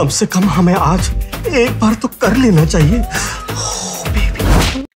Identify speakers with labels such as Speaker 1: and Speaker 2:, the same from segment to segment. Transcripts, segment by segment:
Speaker 1: कम से कम हमें आज एक बार तो कर लेना चाहिए।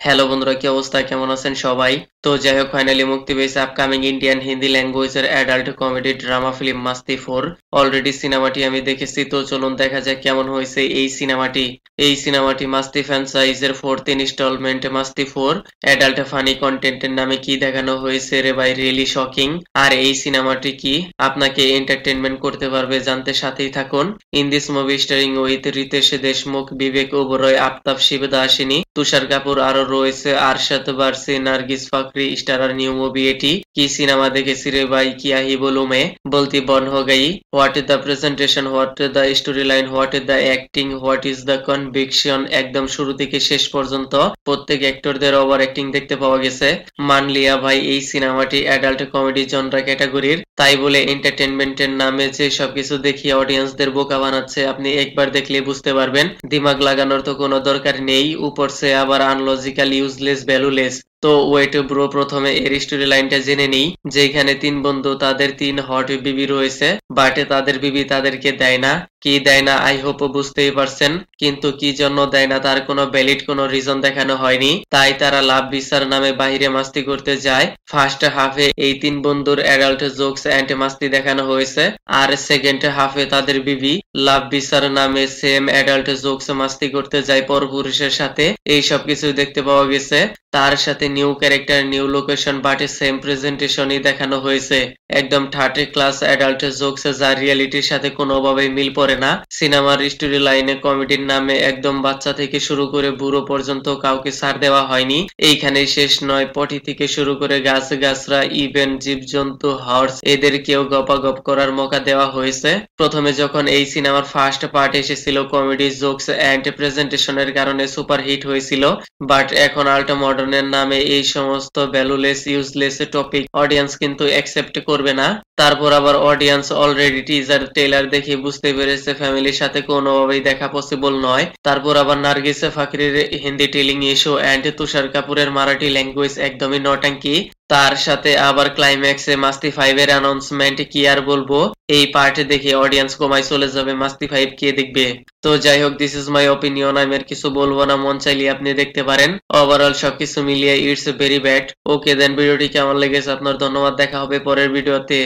Speaker 2: হ্যালো বন্ধুরা, কি অবস্থা, কেমন আছেন সবাই? তো যাই হোক, ফাইনালি মুক্তি পেয়েছে আপকামিং ইন্ডিয়ান হিন্দি ল্যাঙ্গুয়েজের adult comedy drama film Masti 4। Already সিনেমাটি আমি দেখেছি, তো চলুন দেখা যাক কেমন হয়েছে এই সিনেমাটি। এই সিনেমাটি মাস্তি ফ্র্যাঞ্চাইজের 4th ইনস্টলমেন্ট মাস্তি 4 অ্যাডাল্ট ফানি কন্টেন্টের নামে কি দেখানো হয়েছে রে ভাই, রিয়েলি শকিং। আর এই সিনেমাটি কি আপনাকে এন্টারটেইনমেন্ট করতে পারবে জানতে সাথেই থাকুন। In this movie starring with Riteish Deshmukh, Vivek Oberoi, Aftab Shivdasani, Tusshar Kapoor, আরো রয়েছে Arshad Warsi, Nargis Fakhri. Starrer new movie এটি। কি সিনেমা দেখেছি রে ভাই, কিয়া হি বলুম মে, বলতি বন হো গই। What is the presentation, what is the story line, what is the acting, what is the conviction. একদম শুরু থেকে শেষ পর্যন্ত প্রত্যেক অ্যাক্টরদের ওভার অ্যাক্টিং দেখতে পাওয়া গেছে। মান লিয়া ভাই, এই সিনেমাটি অ্যাডাল্ট কমেডি জনরা ক্যাটাগরির, তাই বলে এন্টারটেনমেন্টের নামে যে সবকিছু দেখিয়ে অডিয়েন্সদের বোকা বানাচ্ছে আপনি একবার দেখলে বুঝতে পারবেন। দিমাগ লাগানোর তো কোনো দরকার নেই, উপর সে আবার আনলজিক্যাল, ইউজলেস, ভ্যালুলেস। তো ওয়েট ব্রো, প্রথমে এর স্টোরি লাইনটা জেনে নেই। যেখানে 3 বন্ধু, তাদের 3 হট বিবি রয়েছে, বাট তাদের বিবি তাদেরকে দেয় না। কি দেয় না আই হোপ বুঝতেই পারছেন, কিন্তু কি জন্য দেয় না তার কোনো ভ্যালিড কোনো রিজন দেখানো হয়নি। তাই তারা লাভ বিচার নামে বাহিরে মাস্তি করতে যায়। ফার্স্ট হাফে এই 3 বন্ধুর অ্যাডাল্ট জোকস এন্ড মাস্তি দেখানো হয়েছে, আর সেকেন্ড হাফে তাদের বিবি লাভ বিচার নামে সেম অ্যাডাল্ট জোকস মাস্তি করতে যায় পরপুরুষের সাথে। এই সব কিছু দেখতে পাওয়া গেছে। তার সাথে new character, new location, but same প্রেজেন্টেশনই দেখানো হয়েছে। একদম থার্ড ক্লাস অ্যাডাল্ট জোকস, যা রিয়েলিটির সাথে কোনোভাবেই মিল পড়ে না। সিনেমার স্টোরি লাইনে কমেডির নামে একদম বাচ্চা থেকে শুরু করে বুড়ো পর্যন্ত কাউকে ছাড় দেওয়া হয়নি। এইখানেই শেষ নয়, পটি থেকে শুরু করে গাছ গাছরা, ইভেন জীবজন্তু, হর্স, এদেরকেও গপাগপ করার মৌকা দেওয়া হয়েছে। প্রথমে যখন এই সিনেমার ফার্স্ট পার্ট এসেছিল, কমেডি জোকস এন্ড প্রেজেন্টেশনের কারণে সুপার হিট হয়েছিল, বাট এখন আল্ট্রা মডার্নের নামে এই সমস্ত ভ্যালুলেস, ইউজলেস টপিক অডিয়েন্স কিন্তু অ্যাকসেপ্ট করবে না। তারপর আবার অডিয়েন্স অলরেডি টিজার ট্রেলার দেখে বুঝতে পেরেছে ফ্যামিলির সাথে কোনোভাবেই দেখা পসিবল নয়। তারপর আবার নার্গিস ফাকরির Hindi telling issue and Tusshar কাপুরের মারাঠি ল্যাঙ্গুয়েজ একদমই নটাঙ্কি। তার সাথে আবার ক্লাইম্যাক্সে মাস্তি 5 এর অ্যানাউন্সমেন্ট, কি আর বলবো। এই পার্টে দেখে অডিয়েন্স কমায় চলে যাবে, মাস্তি 5 কে দেখবে। তো যাই হোক, দিস ইজ মাই অপিনিয়ন, আমি আর কিছু বলবো না, মন চাইলে আপনি দেখতে পারেন। ওভারঅল সবকিছু মিলিয়ে ইটস ভেরি ব্যাড। ওকে দেন, ভিডিওটি কেমন লেগেছে আপনার? ধন্যবাদ, দেখা হবে পরের ভিডিওতে।